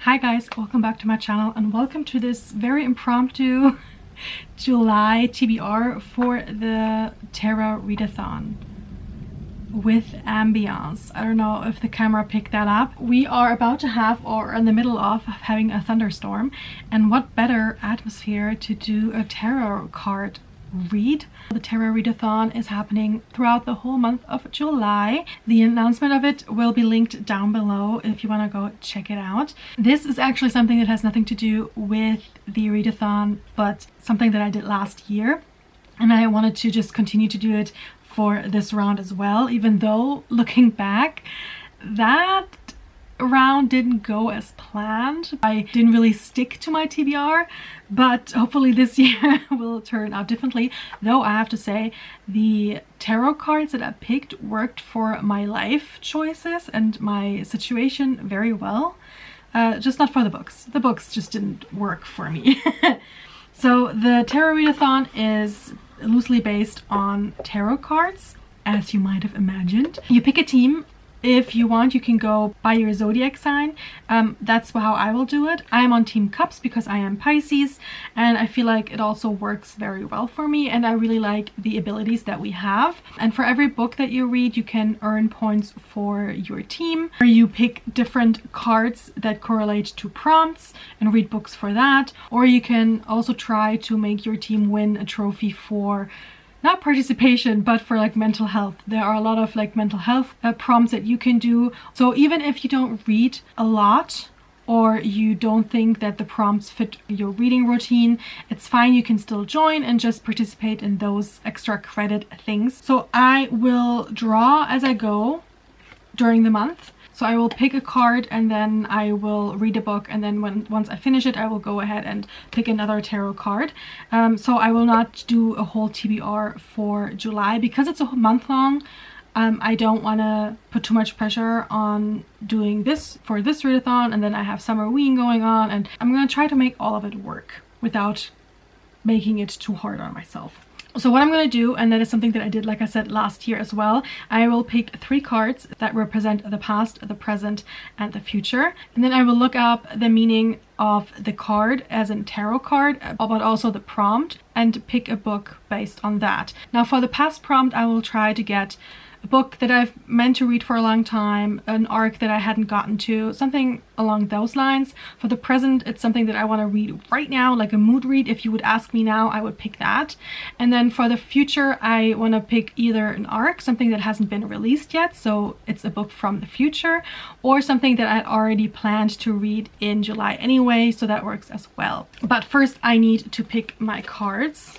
Hi guys, welcome back to my channel and welcome to this very impromptu July TBR for the Tarot Readathon with ambiance. I don't know if the camera picked that up. We are about to have, or in the middle of having, a thunderstorm, and what better atmosphere to do a tarot card read. The Tarot Readathon is happening throughout the whole month of July. The announcement of it will be linked down below if you want to go check it out. This is actually something that has nothing to do with the readathon, but something that I did last year, and I wanted to just continue to do it for this round as well, even though looking back, that round didn't go as planned. I didn't really stick to my TBR, but hopefully this year will turn out differently. Though I have to say, the tarot cards that I picked worked for my life choices and my situation very well. Just not for the books. The books just didn't work for me. So the Tarot Readathon is loosely based on tarot cards, as you might have imagined. You pick a team. If you want, you can go by your zodiac sign. That's how I will do it. I am on Team Cups because I am Pisces, and I feel like it also works very well for me, and I really like the abilities that we have. And for every book that you read, you can earn points for your team, or you pick different cards that correlate to prompts and read books for that, or you can also try to make your team win a trophy for not participation, but for like mental health. There are a lot of like mental health prompts that you can do. So even if you don't read a lot, or you don't think that the prompts fit your reading routine, it's fine. You can still join and just participate in those extra credit things. So I will draw as I go during the month. So I will pick a card and then I will read a book, and then once I finish it, I will go ahead and pick another tarot card. So I will not do a whole TBR for July because it's a month long. I don't want to put too much pressure on doing this for this readathon, and then I have summer ween going on, and I'm going to try to make all of it work without making it too hard on myself. So what I'm going to do, and that is something that I did, like I said, last year as well, I will pick 3 cards that represent the past, the present, and the future. And then I will look up the meaning of the card as a tarot card, but also the prompt, and pick a book based on that. Now for the past prompt, I will try to get a book that I've meant to read for a long time, an arc that I hadn't gotten to, something along those lines. For the present, it's something that I want to read right now, like a mood read. If you would ask me now, I would pick that. And then for the future, I want to pick either an arc, something that hasn't been released yet, so it's a book from the future, or something that I already planned to read in July anyway, so that works as well. But first, I need to pick my cards.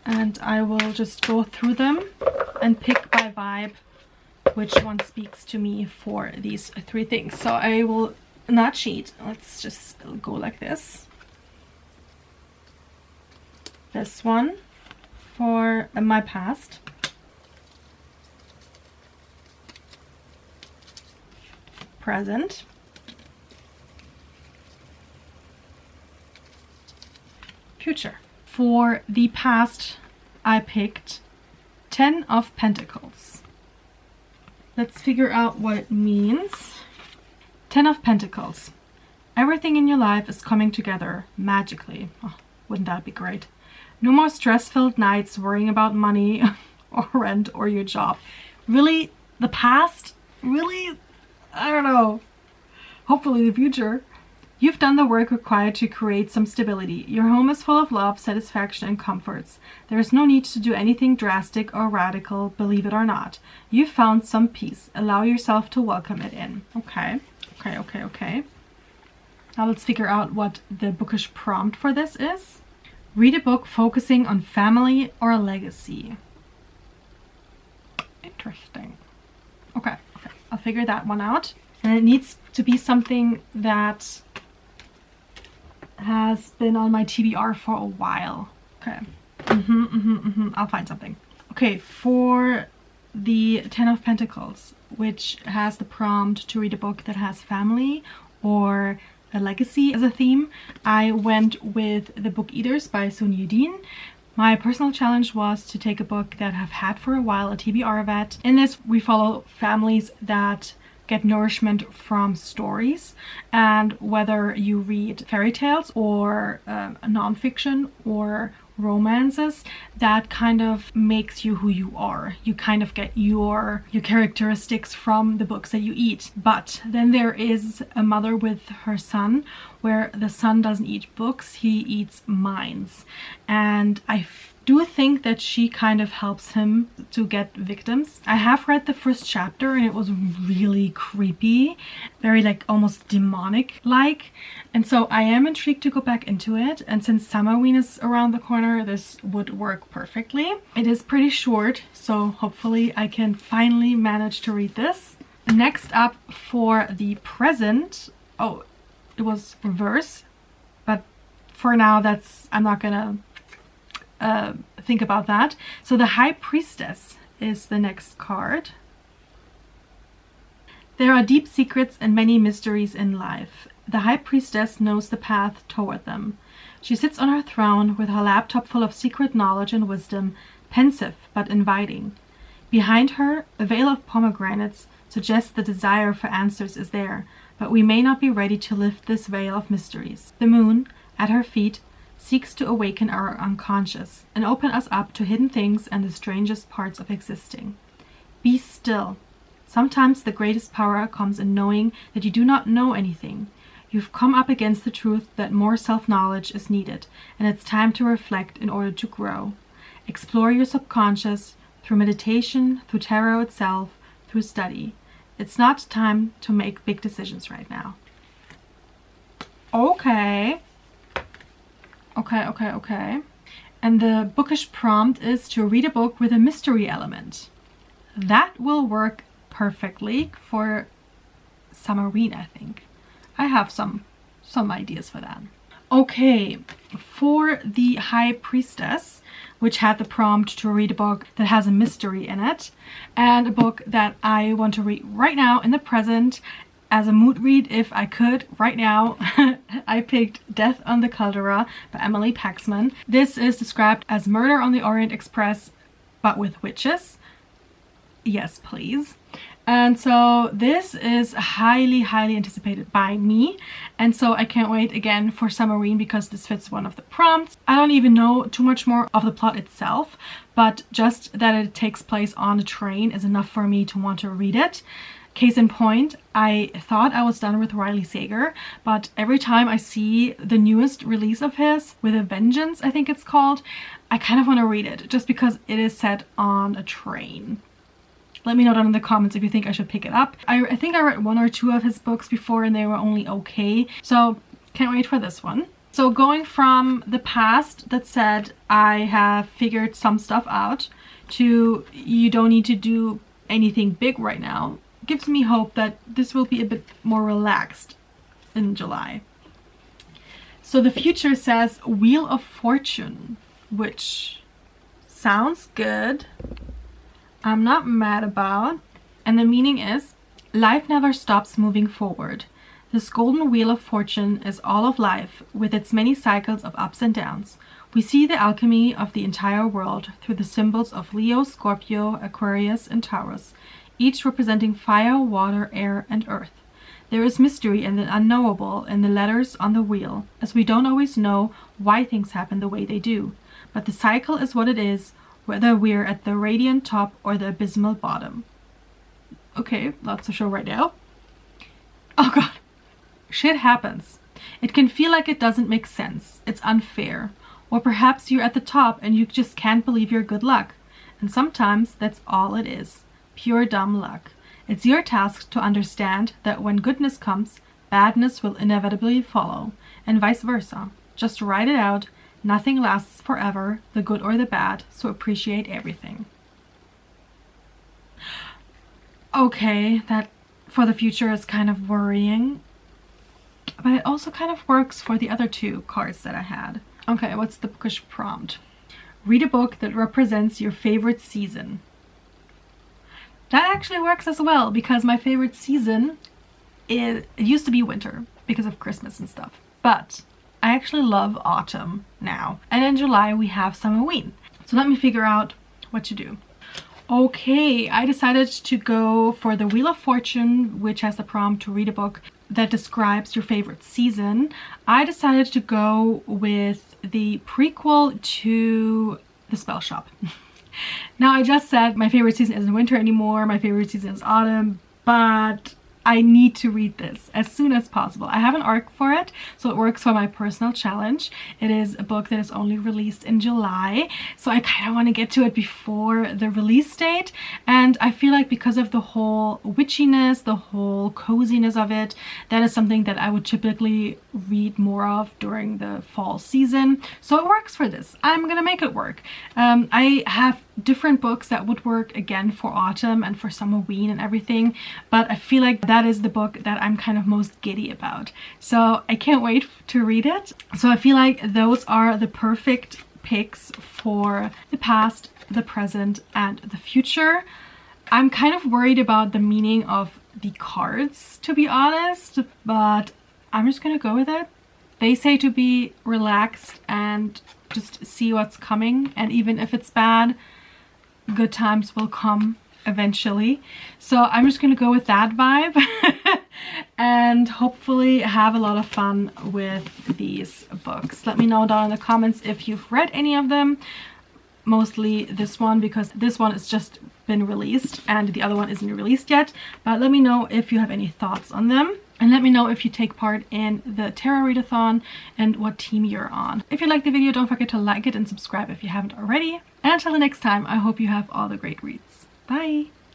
And I will just go through them and pick by vibe which one speaks to me for these 3 things. So I will not cheat. Let's just go like this. This one for my past. Present. Future. For the past, I picked 10 of Pentacles. Let's figure out what it means. 10 of Pentacles. Everything in your life is coming together magically. Oh, wouldn't that be great? No more stress-filled nights worrying about money or rent or your job. Really? The past? Really? I don't know. Hopefully the future. You've done the work required to create some stability. Your home is full of love, satisfaction, and comforts. There is no need to do anything drastic or radical, believe it or not. You've found some peace. Allow yourself to welcome it in. Okay. Now let's figure out what the bookish prompt for this is. Read a book focusing on family or legacy. Interesting. Okay. I'll figure that one out. And it needs to be something that has been on my TBR for a while. Okay. I'll find something. Okay, for the 10 of Pentacles, which has the prompt to read a book that has family or a legacy as a theme, I went with The Book Eaters by Sun Yudin, My personal challenge was to take a book that I've had for a while, a TBR vet. In this, we follow families that get nourishment from stories, and whether you read fairy tales or nonfiction or romances, that kind of makes you who you are. You kind of get your characteristics from the books that you eat. But then there is a mother with her son, where the son doesn't eat books, he eats minds. And I do think that she kind of helps him to get victims. I have read the first chapter and it was really creepy, very like almost demonic like, and so I am intrigued to go back into it. And since Samhain is around the corner, this would work perfectly. It is pretty short, so hopefully I can finally manage to read this. Next up for the present, oh, it was reverse, but for now I'm not gonna think about that. So the High Priestess is the next card. There are deep secrets and many mysteries in life. The High Priestess knows the path toward them. She sits on her throne with her laptop full of secret knowledge and wisdom, pensive but inviting. Behind her, a veil of pomegranates suggests the desire for answers is there, but we may not be ready to lift this veil of mysteries. The moon, at her feet, seeks to awaken our unconscious and open us up to hidden things and the strangest parts of existing. Be still. Sometimes the greatest power comes in knowing that you do not know anything. You've come up against the truth that more self-knowledge is needed, and it's time to reflect in order to grow. Explore your subconscious through meditation, through tarot itself, through study. It's not time to make big decisions right now. Okay. Okay. And the bookish prompt is to read a book with a mystery element. That will work perfectly for Samhain, I think. I have some ideas for that. Okay, for the High Priestess, which had the prompt to read a book that has a mystery in it, and a book that I want to read right now in the present as a mood read if I could right now, I picked Death on the Caldera by Emily Paxman. This is described as Murder on the Orient Express, but with witches. Yes, please. And so this is highly anticipated by me, and so I can't wait again for Samhain because this fits one of the prompts. I don't even know too much more of the plot itself, but just that it takes place on a train is enough for me to want to read it. Case in point, I thought I was done with Riley Sager, but every time I see the newest release of his, With a Vengeance I think it's called, I kind of want to read it just because it is set on a train. Let me know down in the comments if you think I should pick it up. I think I read one or two of his books before and they were only okay, so can't wait for this one. So going from the past that said I have figured some stuff out to you don't need to do anything big right now, gives me hope that this will be a bit more relaxed in July. So the future says Wheel of Fortune, which sounds good. I'm not mad about. And the meaning is, life never stops moving forward. This golden wheel of fortune is all of life, with its many cycles of ups and downs. We see the alchemy of the entire world through the symbols of Leo, Scorpio, Aquarius, and Taurus, each representing fire, water, air, and earth. There is mystery in the unknowable in the letters on the wheel, as we don't always know why things happen the way they do. But the cycle is what it is, whether we're at the radiant top or the abysmal bottom. Okay, lots to show right now. Oh god. Shit happens. It can feel like it doesn't make sense. It's unfair. Or perhaps you're at the top and you just can't believe your good luck. And sometimes that's all it is. Pure dumb luck. It's your task to understand that when goodness comes, badness will inevitably follow, and vice versa. Just ride it out. Nothing lasts forever, the good or the bad, so appreciate everything. Okay, that for the future is kind of worrying, but it also kind of works for the other two cards that I had. Okay, what's the bookish prompt? Read a book that represents your favorite season. That actually works as well, because my favorite season it used to be winter because of Christmas and stuff, but I actually love autumn now. And in July we have Summerween. So let me figure out what to do. Okay, I decided to go for the Wheel of Fortune, which has the prompt to read a book that describes your favorite season. I decided to go with the prequel to The Spell Shop. Now, I just said my favorite season isn't winter anymore, my favorite season is autumn, but I need to read this as soon as possible. I have an arc for it, so it works for my personal challenge. It is a book that is only released in July, so I kind of want to get to it before the release date. And I feel like because of the whole witchiness, the whole coziness of it, that is something that I would typically read more of during the fall season. So it works for this. I'm gonna make it work. I have different books that would work again for autumn and for Summerween and everything, but I feel like that is the book that I'm kind of most giddy about. So I can't wait to read it. So I feel like those are the perfect picks for the past, the present, and the future. I'm kind of worried about the meaning of the cards, to be honest, but I'm just gonna go with it. They say to be relaxed and just see what's coming, and even if it's bad, good times will come eventually. So I'm just gonna go with that vibe and hopefully have a lot of fun with these books. Let me know down in the comments if you've read any of them. Mostly this one, because this one has just been released and the other one isn't released yet. But let me know if you have any thoughts on them. And let me know if you take part in the Tarot Readathon and what team you're on. If you liked the video, don't forget to like it and subscribe if you haven't already. And until the next time, I hope you have all the great reads. Bye!